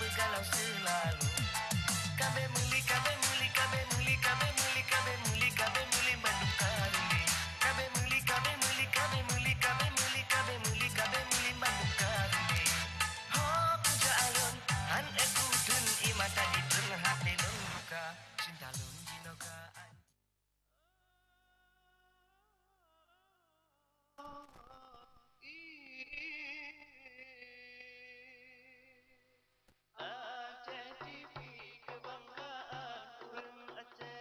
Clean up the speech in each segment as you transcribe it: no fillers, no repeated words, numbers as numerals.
begalau selalu. Kabe muli, kabe muli, kabe muli, kabe muli, kabe muli, kabe muli Bandung Karuli. Kabe muli, kabe muli, kabe muli, kabe muli, kabe muli, kabe muli Bandung Karuli. Ho puja alun, an ekudun imata di tengah hati luka, cinta lun jinokaan. Aceh TV kebanggaan orang Aceh.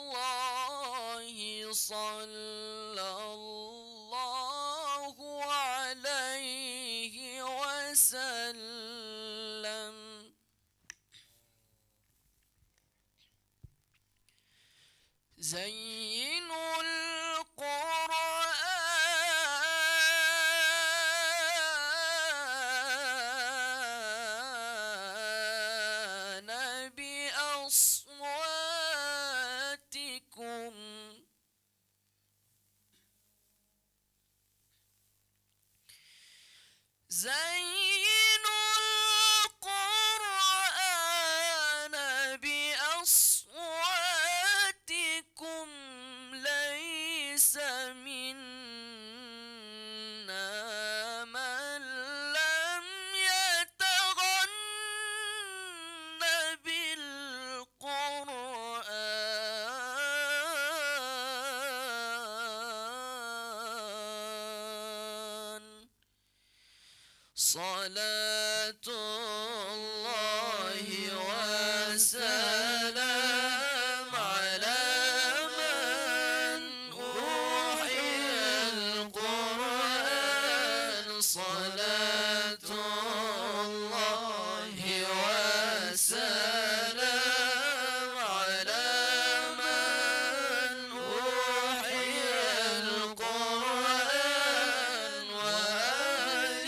الله صلى الله عليه وسلم زينوا القرآن بأصواتكم زينوا القرآن بأصواتكم ليس منا من لم يتغن بالقرآن صلاة الله وسلام على من أوحي القرآن صلاة الله وسلام على من أوحي القرآن وآل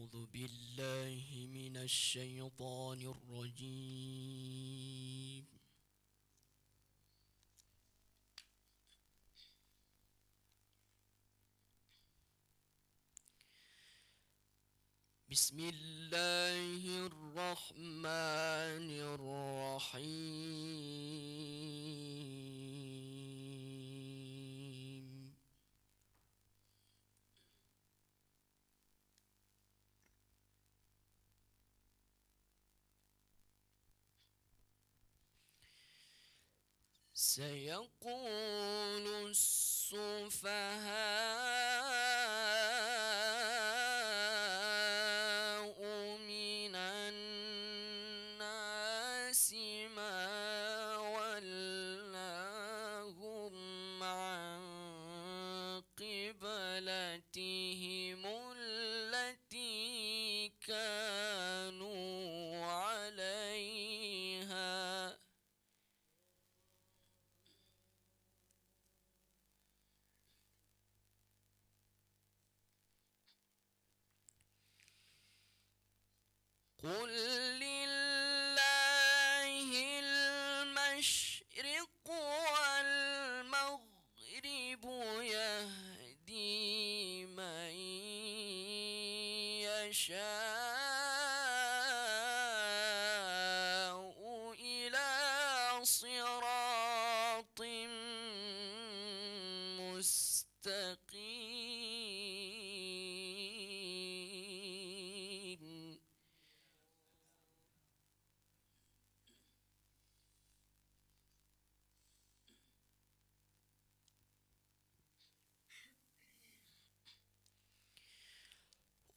أعوذ بالله من الشيطان الرجيم. بسم الله الرحمن الرحيم. سيقول السفهاء من الناس ما ولاهم عن قبلتهم التي كانوا عليها. قل لله المشرق والمغرب يهدي من يشاء إلى صراط مستقيم.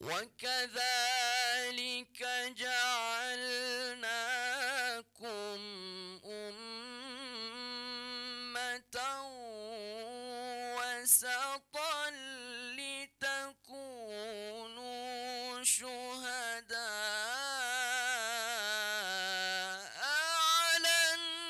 وكذلك جعلناكم أمة وسطا لتكونوا شهداء على الناس.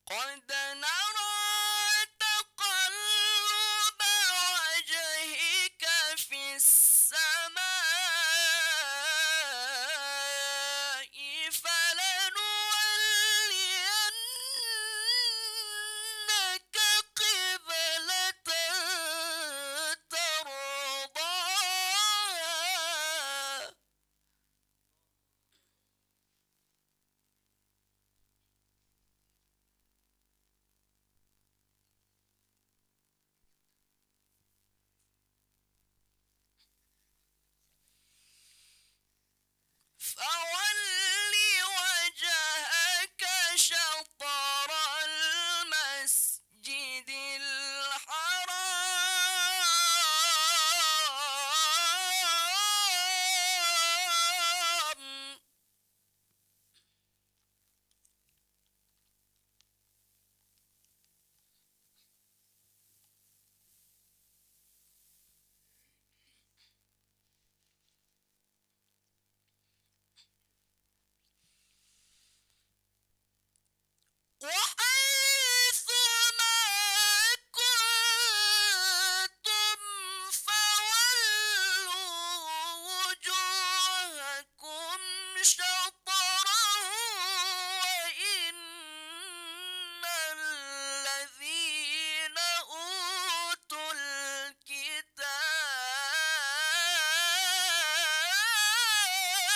قد نرى تقلب وجهك في السماء فلنولينك قبلة ترضاها فول وجهك شطر المسجد الحرام وحيث ما كنتم فولوا وجوهكم شطره وإن الذين أوتوا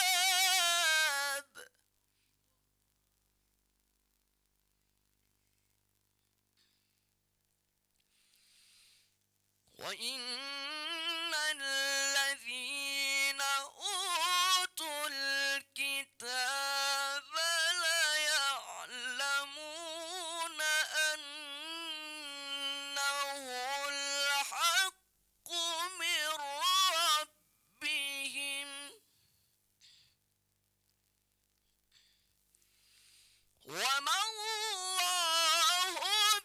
الكتاب وإن الذين أوتوا الكتاب ليعلمون أنه الحق من ربهم وما الله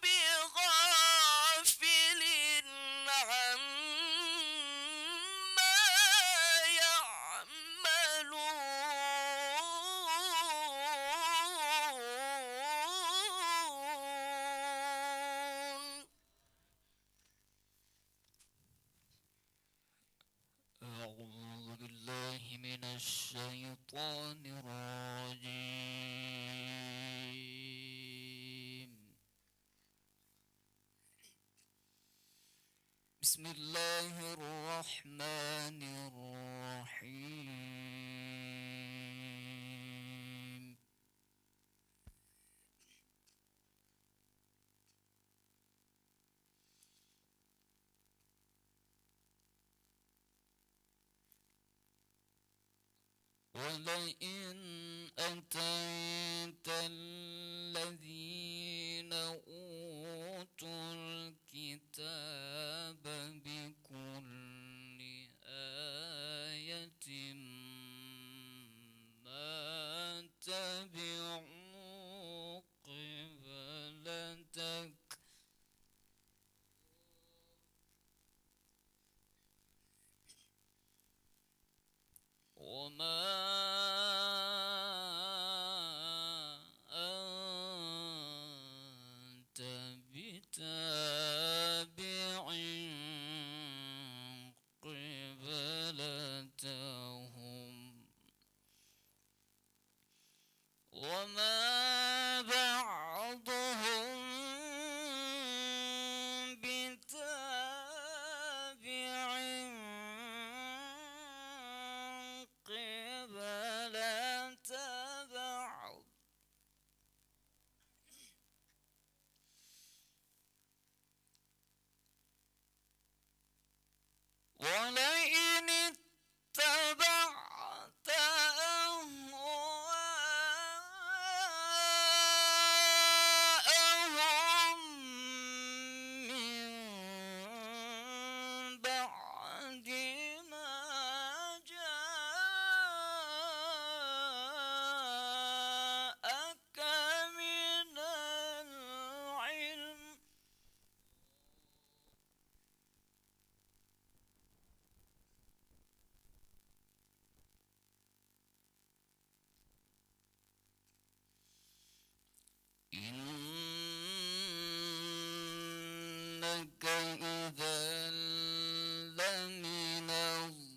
بغافل عما يعملون أعوذ بالله من الشيطان الرجيم. بسم الله الرحمن الرحيم. ولئن أتيت الذين أوتوا الكتاب بكل آية ما تبعوا قبلتك وما أنت بتابع قبلتهم وما بعضهم بتابع قبلة بعض ولئن اتبعت أهواءهم من بعد ما جاءك من العلم إنك إذا لمن الظالمين.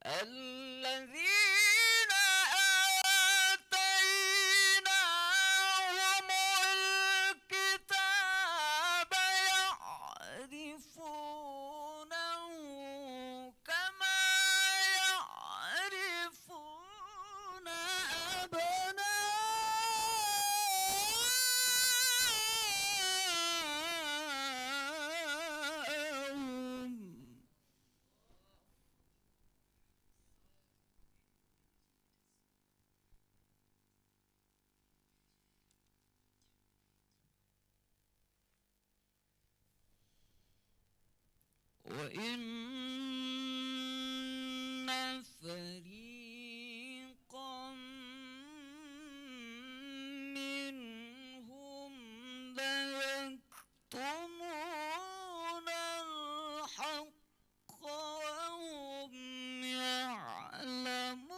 الذين آتيناهم الكتاب يعرفونه كما يعرفون أبناءهم. وإن فريقا منهم ليكتمون الحق وهم يعلمون.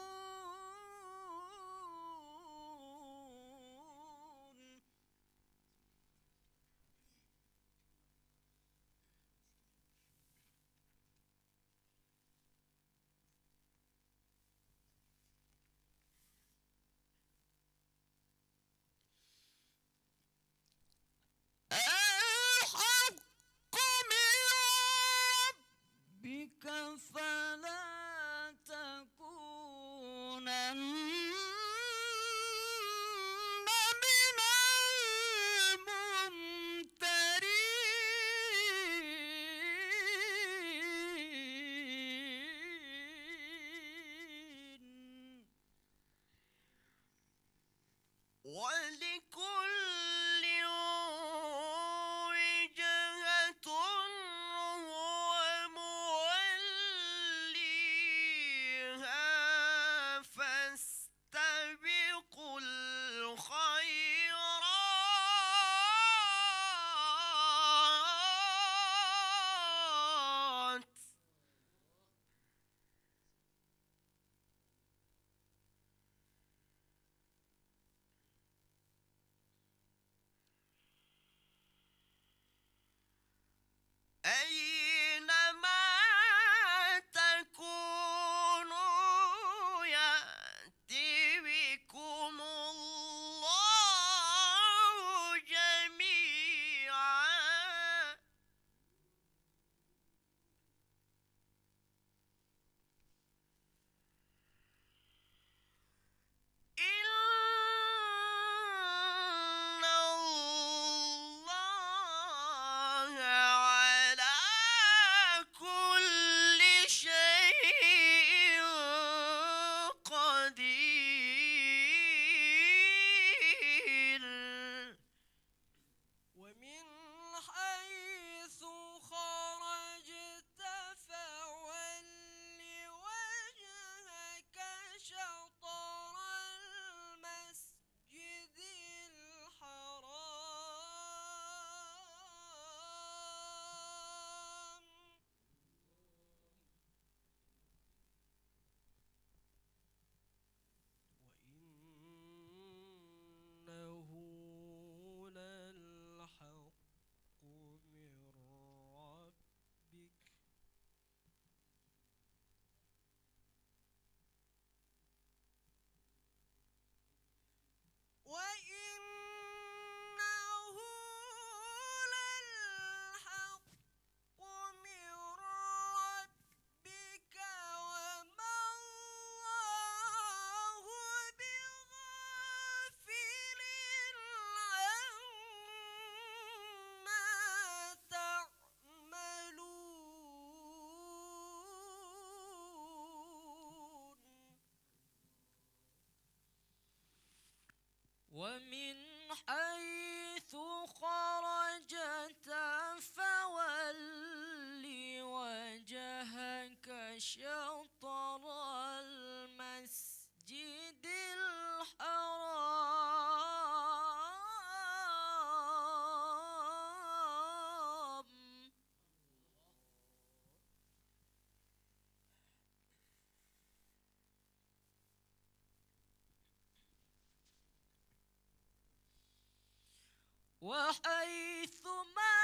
وحيثما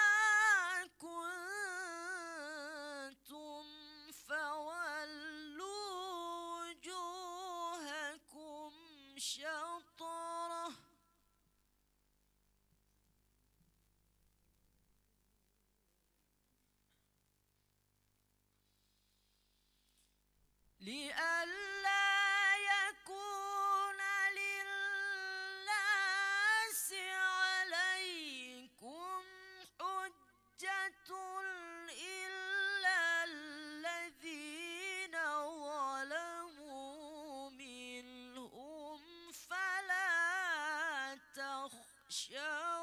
كنتم فولوا وجوهكم شطره لئلا يكون للناس عليكم حجة إلا الذين ظلموا منهم فلا تخشوهم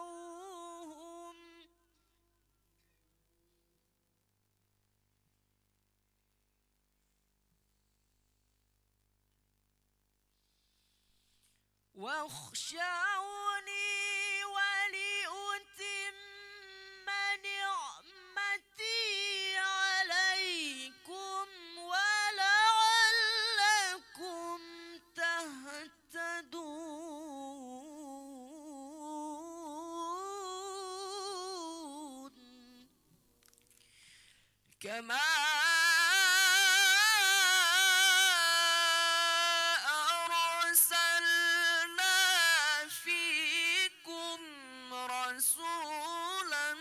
واخشوني ولأتم نعمتي عليكم ولعلكم تهتدون كما أرسلنا فيكم رسولا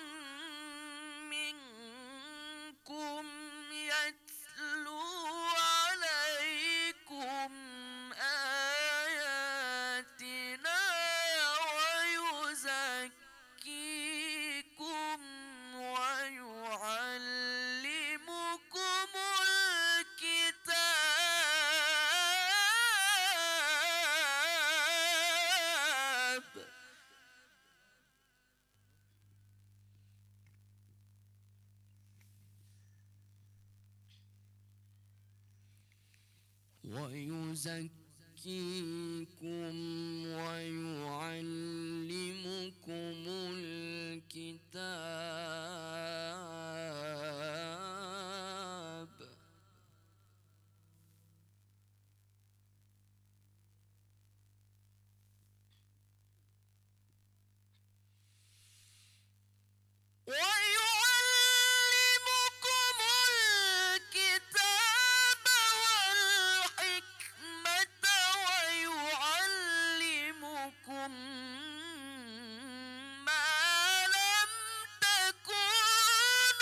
منكم يتلو عليكم آياتنا ويزكيكم ويعلمكم الكتاب ويزكيكم ويعلمكم الكتاب ويعلمكم الكتاب والحكمة ويعلمكم ما لم تكونوا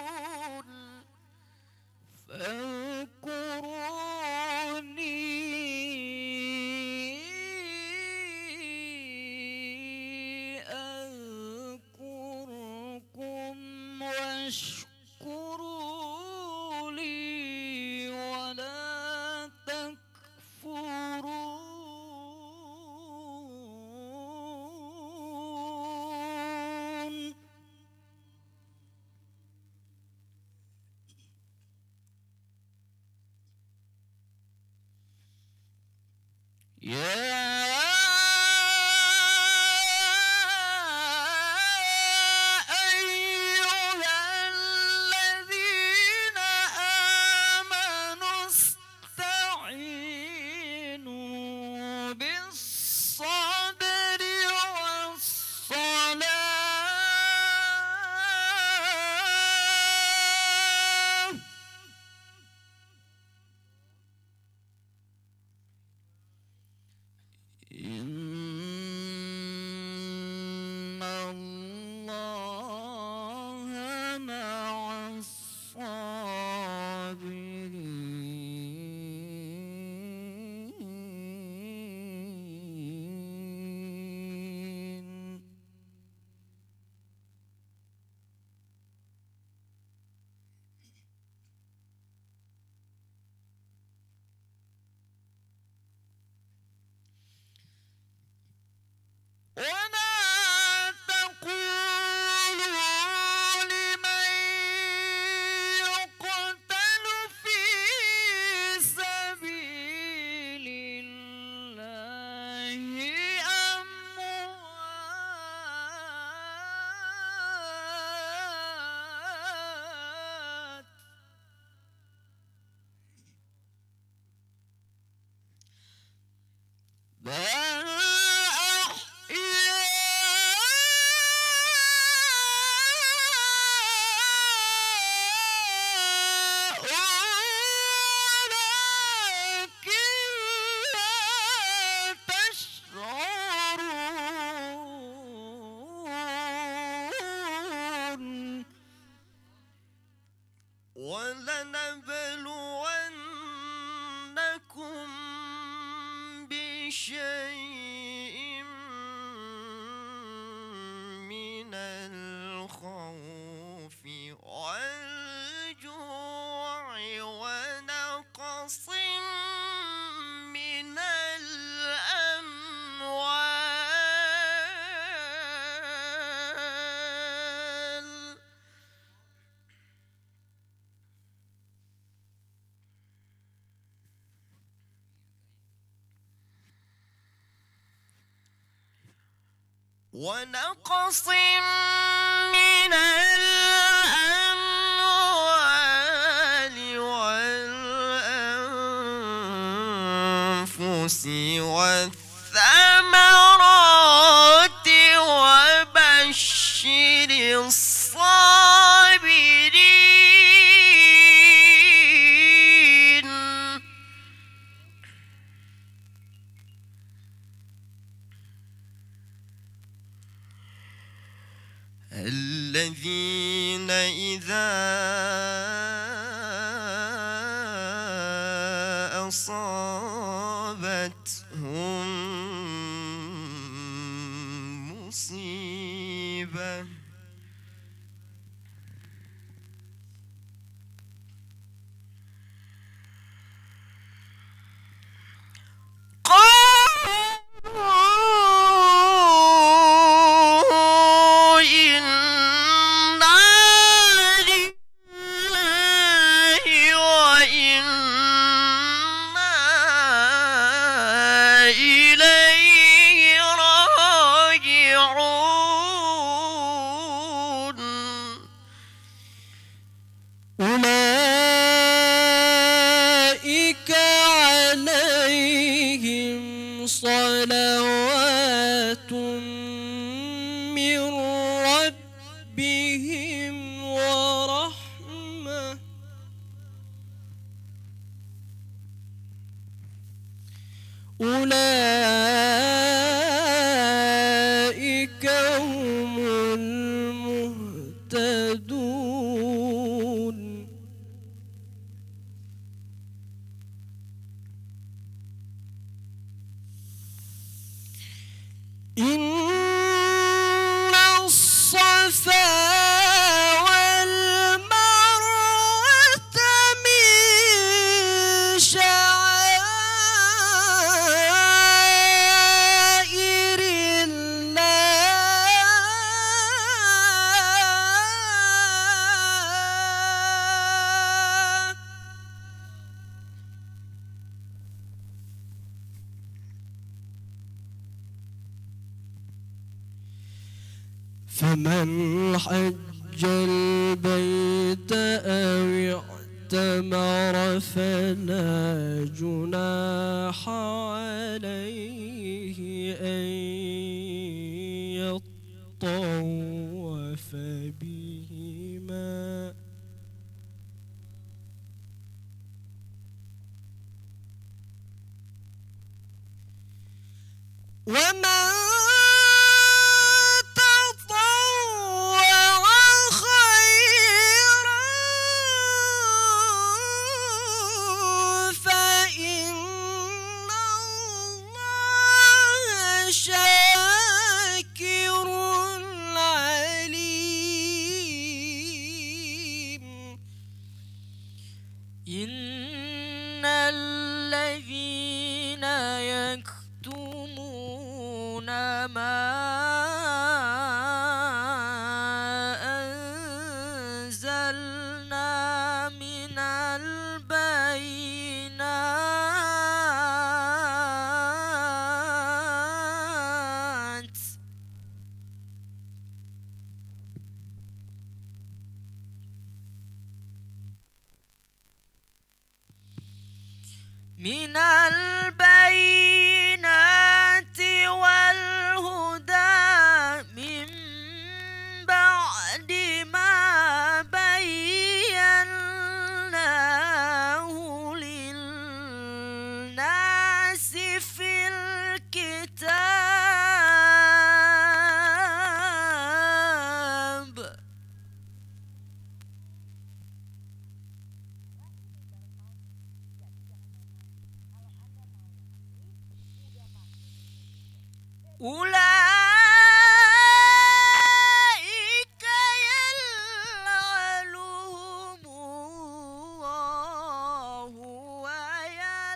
تعلمون فاذكروني أذكركم واشكروا لي ولا تكفرون يا أيها الذين آمنوا استعينوا بالصبر والصلاة شيء من الخوف والجوع ونقص من الأموال ونقص من الأموال والأنفس والثمرات وبشر الصابرين الذين إذا أصابتهم مصيبة قالوا إنا لله وإنا إليه راجعون أولئك عليهم صلوات من ربهم ورحمة أولئك هم المهتدون إن الصفا والمروة من شعائر الله فمن حج البيت أو اعتمر فلا جناح عليه أن يطوف بهما ومن تطوع خيرا فإن الله شاكر عليم إن الذين يكتمون ما أنزلنا من البينات والهدى من بعد ما بيناه للناس في الكتاب أولئك يلعنهم الله ويلعنهم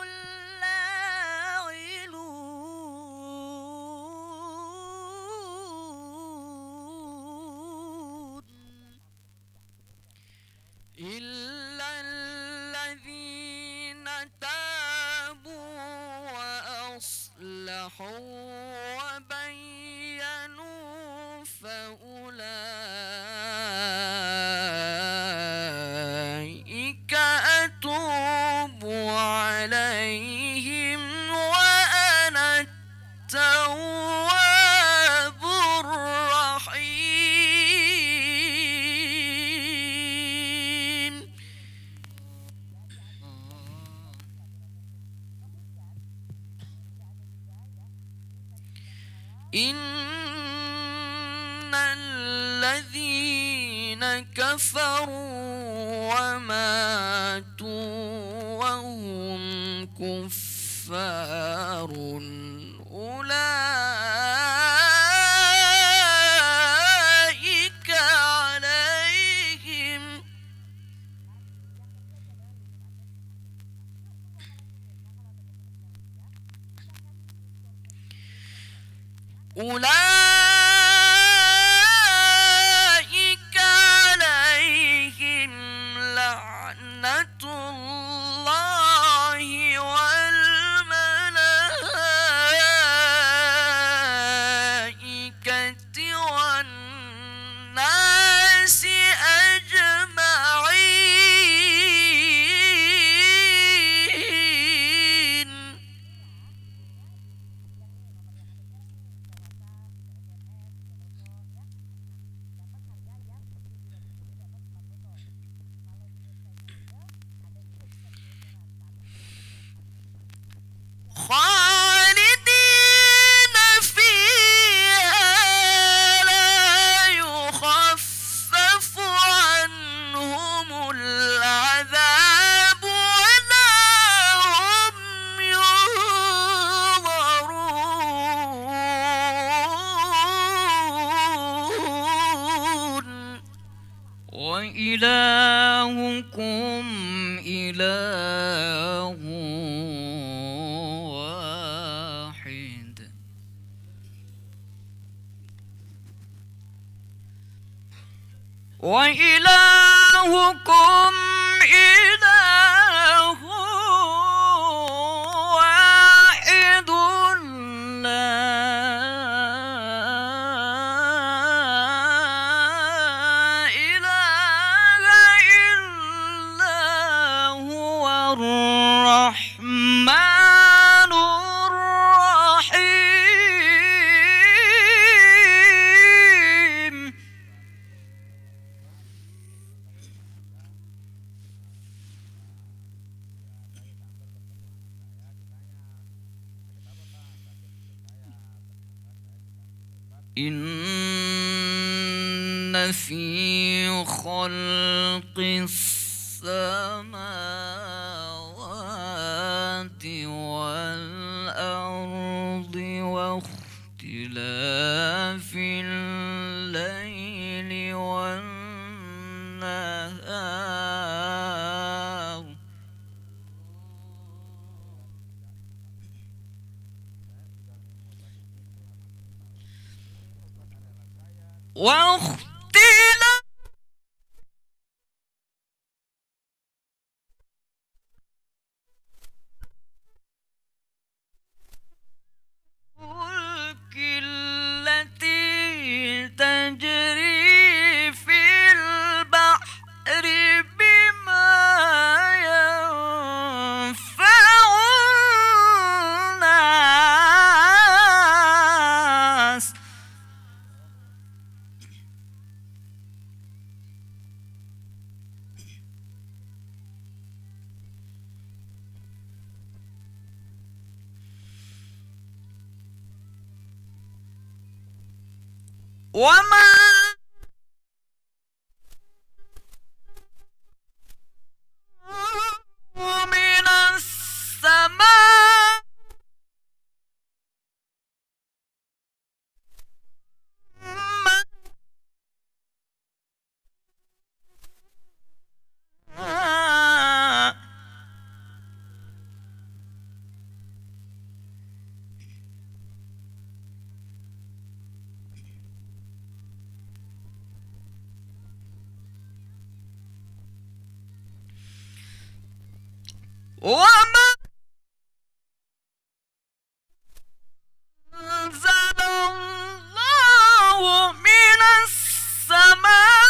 اللاعنون إلا الذين تابوا وأصلحوا وبينوا فأولئك أتوب عليهم وأنا التواب الرحيم. إن الذين كفروا وماتوا وهم كفار أولئك عليهم لعنة الله والملائكة والناس أجمعين. خالدين فيها لا يخفف عنهم العذاب ولا هم ينظرون. وإلهكم إله واحد. وإلهكم إله واحد لا إله إلا هو الرحمن الرحيم. إن في خلق السماوات والأرض واختلاف الليل والنهار واختلاف الفلك التي تجري في البحر بما ينفع الناس وما من السماء وما أنزل الله من السماء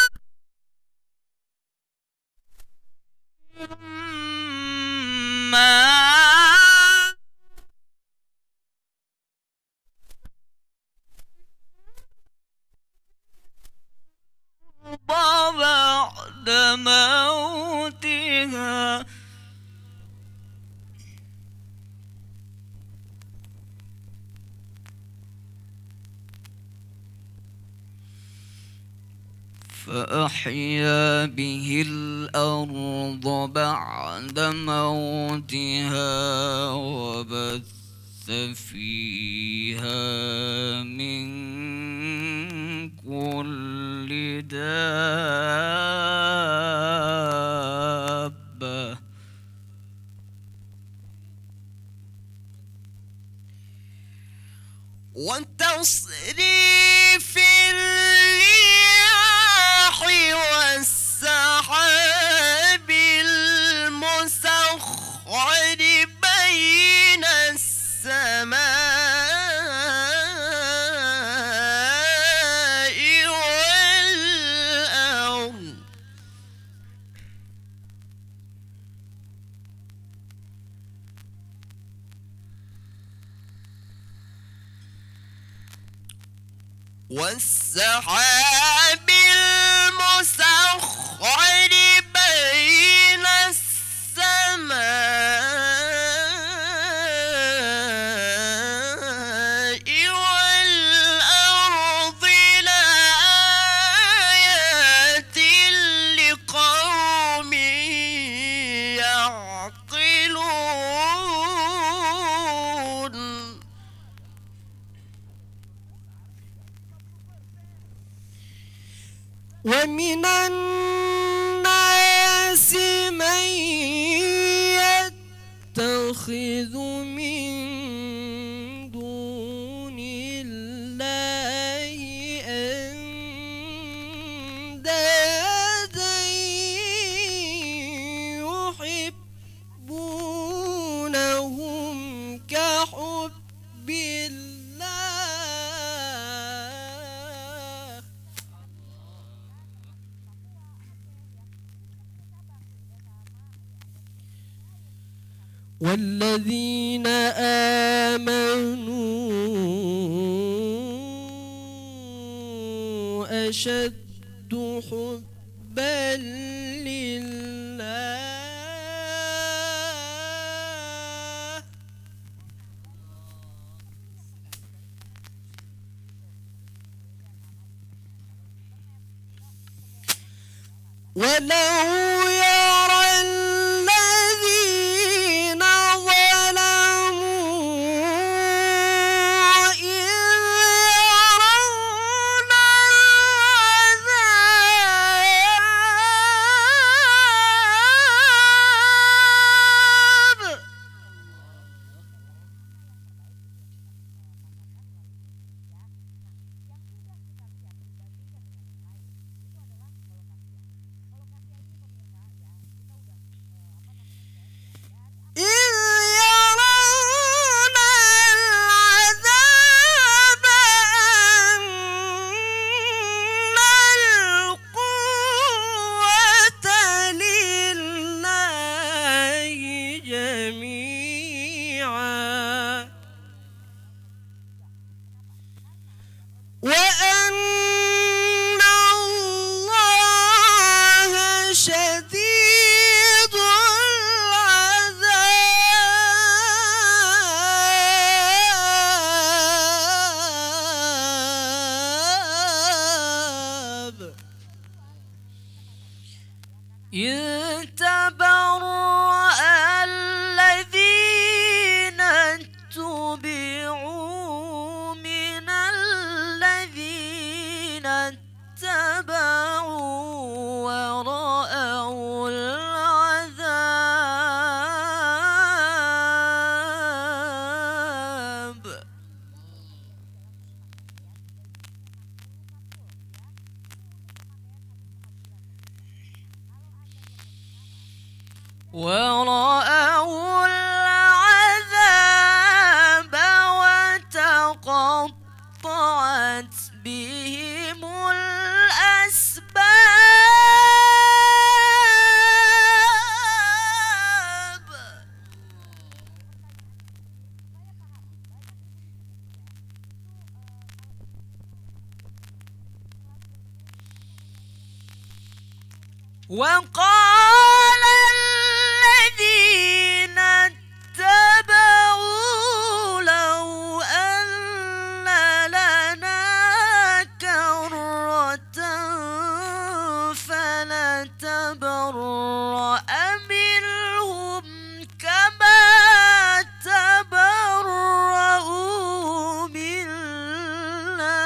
ماء بعد موتها فأحيا به الأرض بعد موتها وبث فيها من كل دابة وتصريف الرياح والسحاب المسخر بين السماء والأرض والسحاب المسخر بين السماء والأرض لآيات لقوم يعقلون ومن الناس من يتخذ من دون الله أندادا يحبونهم كحب الله والذين آمنوا أشد حبا لله ولو يرى الذين ظلموا إذ يرون العذاب إذ يرون العذاب أن القوة لله جميعا وأن الله شديد العذاب إذ تبرأ الذين اتبعوا من الذين اتبعوا ورأوا العذاب ورأوا وقال الذين اتبعوا لو أن لنا كرة فنتبرأ منهم كما تبرؤوا منا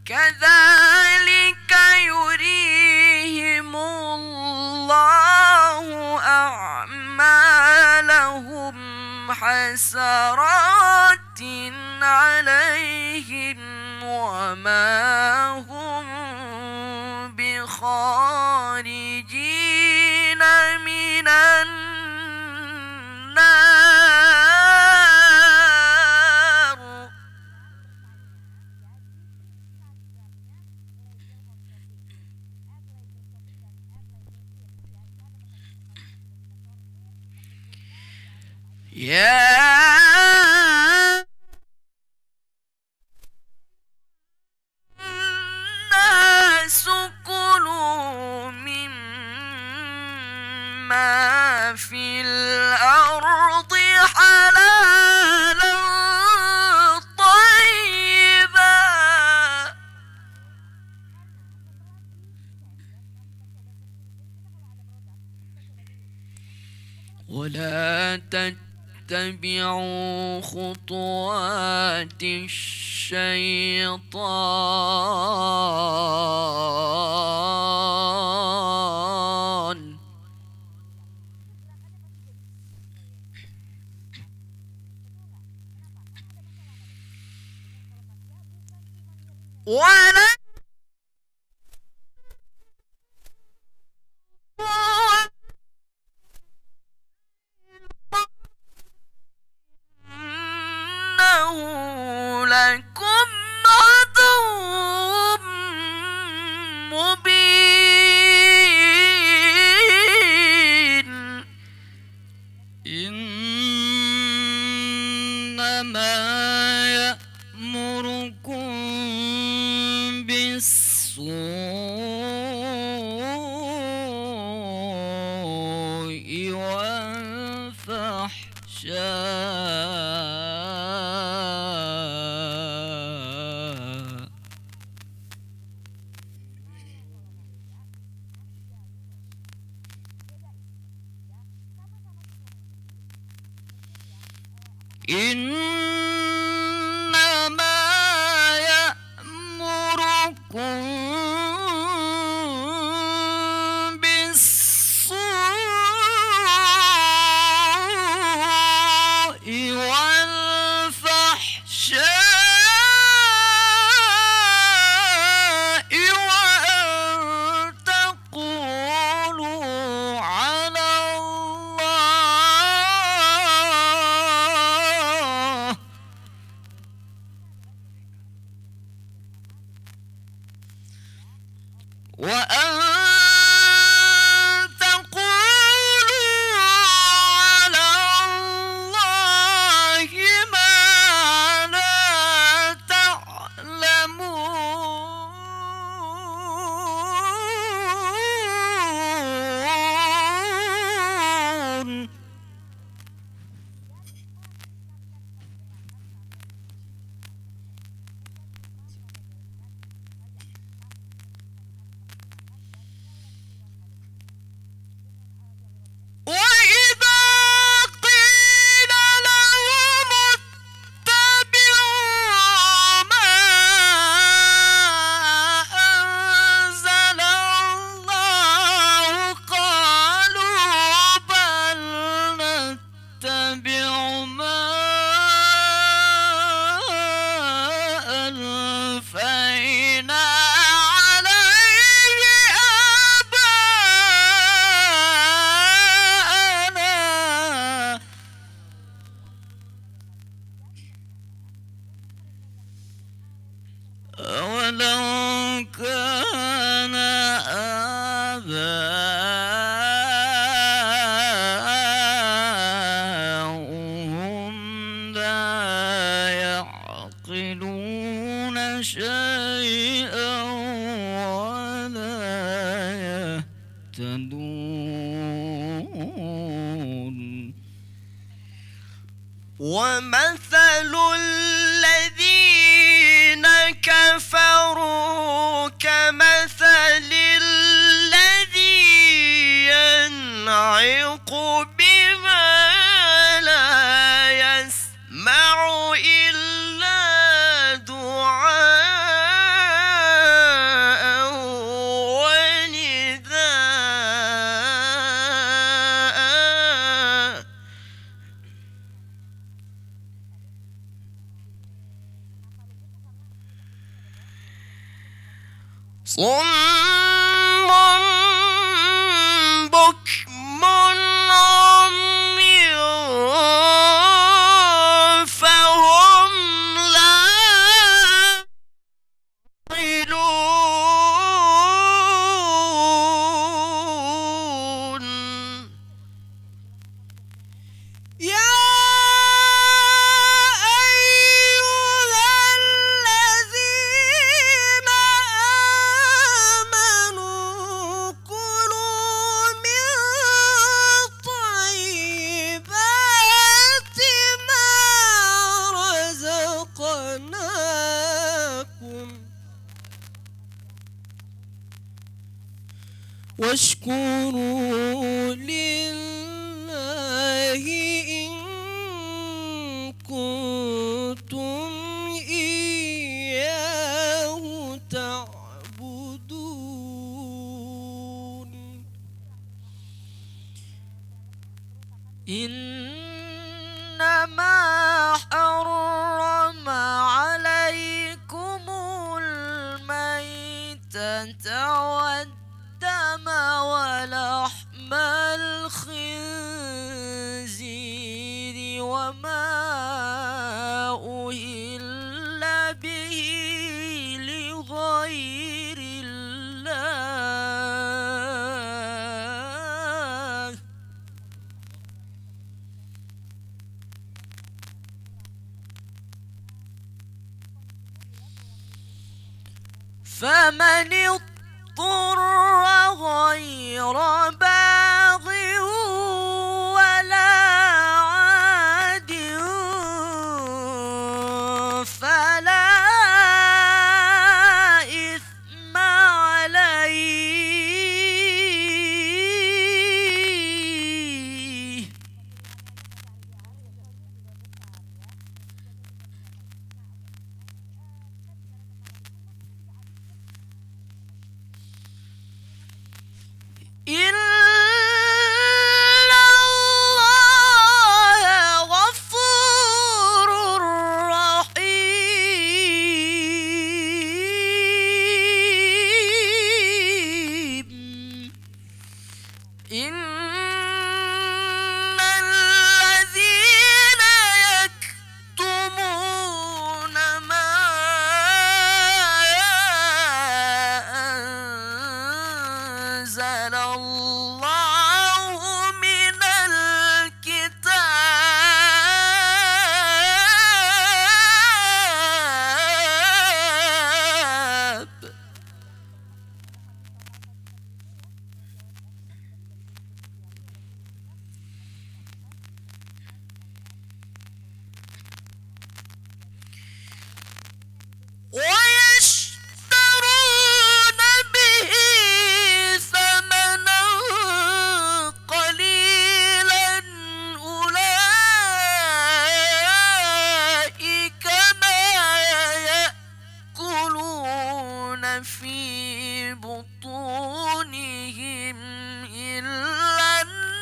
كذلك يريهم الله أعمالهم حسرات عليهم وما هم بخارجين من النار. يا الناس كلوا مما في الأرض حلالا طيبا ولا تتبعوا خطوات الشيطان ولا إنه لكم عدو مبين إنما يأمركم بالسوء والفحشاء إنما يأمركم بالسوء والفحشاء وأن تقولوا على الله وأن تقولوا على الله ما لا تعلمون وإذا قيل لهم اتبعوا ما أنزل الله قالوا بل نتبع ما ألفينا عليه آباءنا أولو كان آباؤهم لا يعقلون شيئا ولا ومثل الذين كفروا كمثل الذي ينعق بما لا يسمع إلا دعاء ونداء. صم بكم عمي فهم لا يعقلون. يا أيها الذين آمنوا كلوا من طيبات ما رزقناكم واشكروا لله إن كنتم إياه تعبدون. إنما حرم عليكم الميتة والدم ولحم الخنزير وما أهل به لغير الله. فمن اضطر غير باغ ولا عاد فلا إثم عليه. إن الله غفور رحيم. إن الذين يكتمون ما أنزل الله من الكتاب ويشترون به ثمنا قليلا أولئك ما يأكلون في بطونهم إلا النار.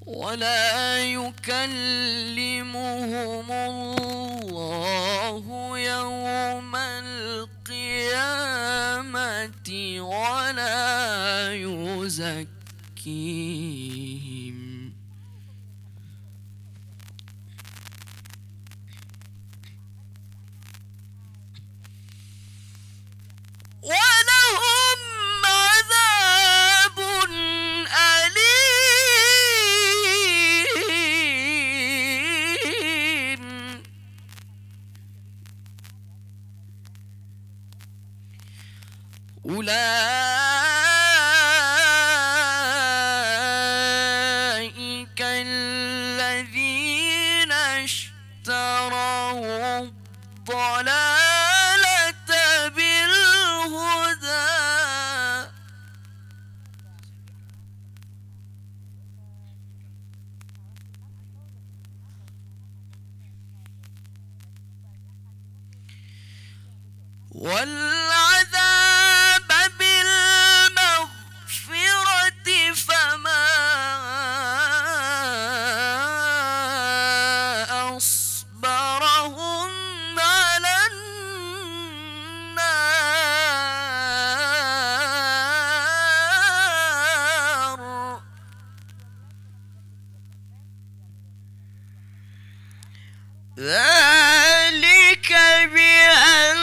ولا يكلمهم الله يوم القيامة ولا يزكيهم ولهم عذاب أليم. أولئك الذين اشتروا الضلالة بالهدى والعذاب بالمغفرة فما أصبرهم على النار ذلك بأن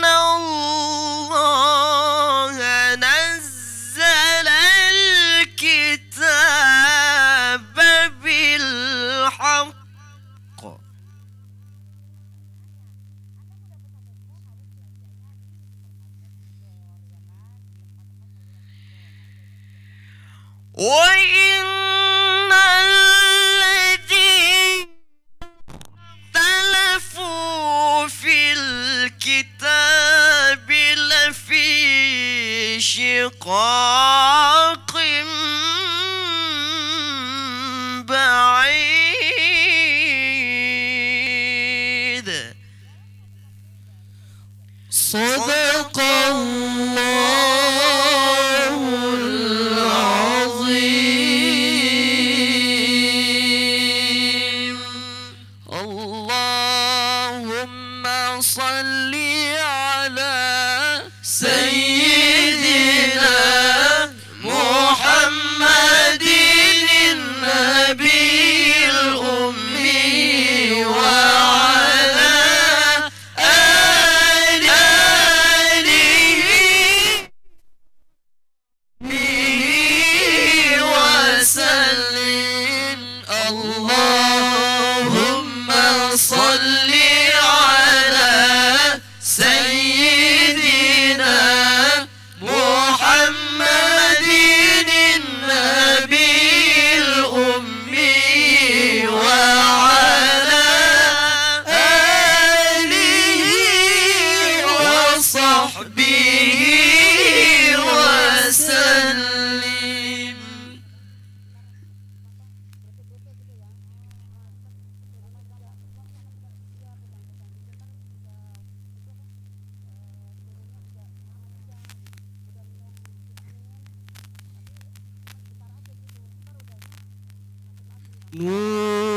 الله نزل الكتاب بالحق وإن الذين اختلفوا في الكتاب لفي شقاق بعيد صدق الله العظيم اللهم صل على سيدنا محمد النبي الأمي وعلى آله وسلم اللهم صل على سيدنا محمد النبي الأمي وعلى آله وصحبه وسلم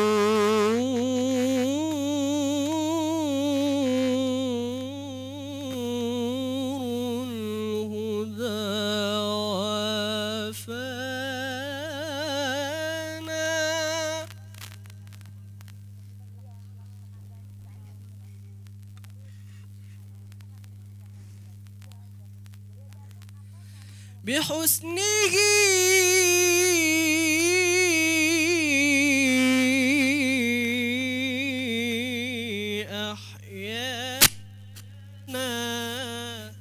نور الهدى وفانا بحسنه أحيانا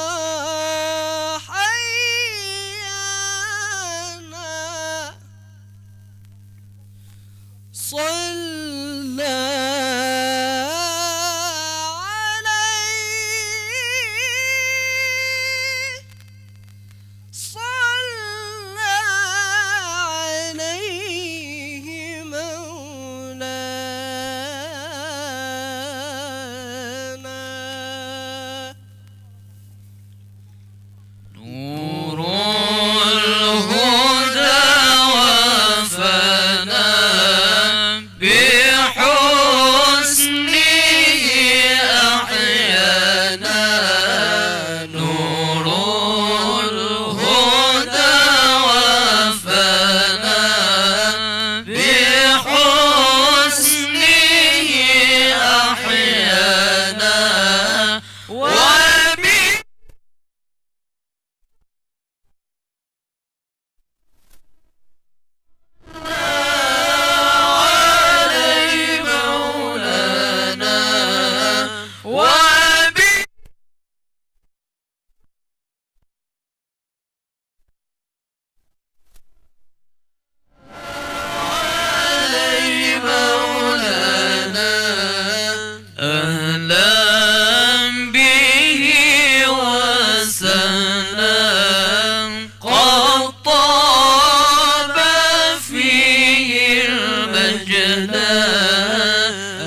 وباللقاء حيانا صلى عليه صلى عليه مولانا نور الهدى وفانا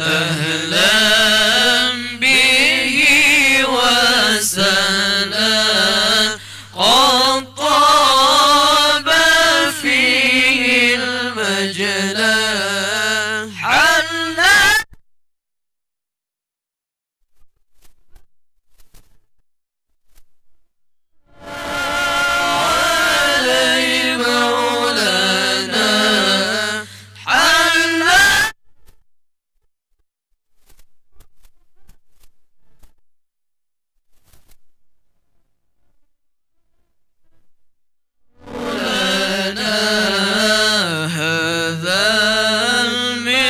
أهلا به وسهلا قد طاب فيه المجلى حلا علي مولانا حلا هذا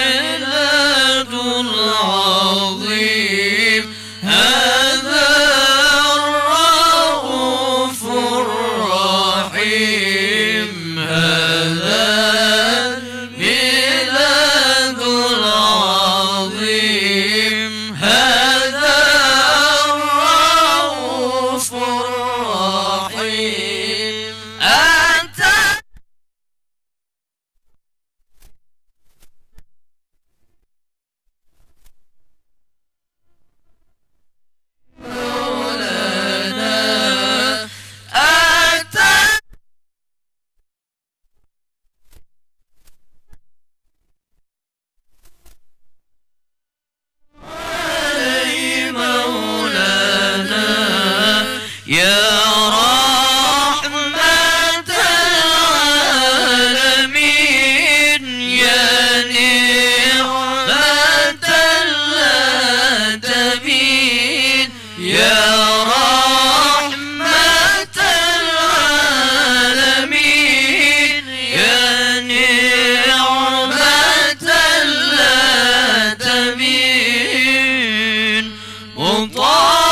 الميلاد العظيم هذا الرؤوف الرحيم هذا الميلاد العظيم هذا الرؤوف الرحيم أنت مولانا أنت علي مولانا يا رحمة العالمين يا نعمة الآدمين يا رحمة العالمين يا نعمة الآدمين مطاع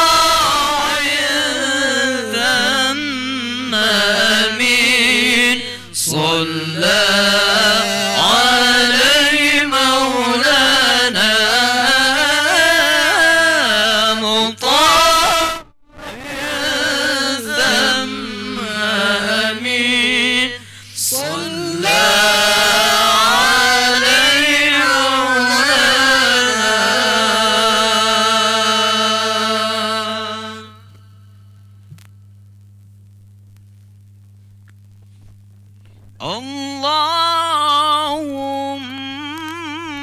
ثم أمين صلى عليه مولانا مطاع ثم أمين صلى عليه مولانا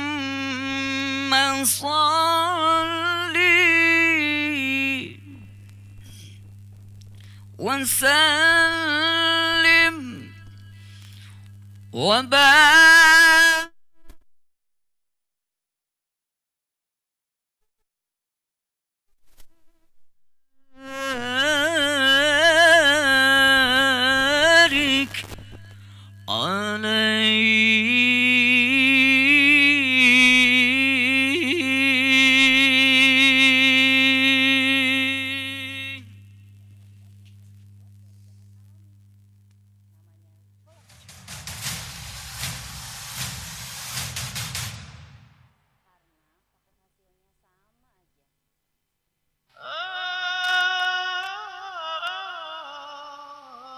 اللهم صل وسلم وبارك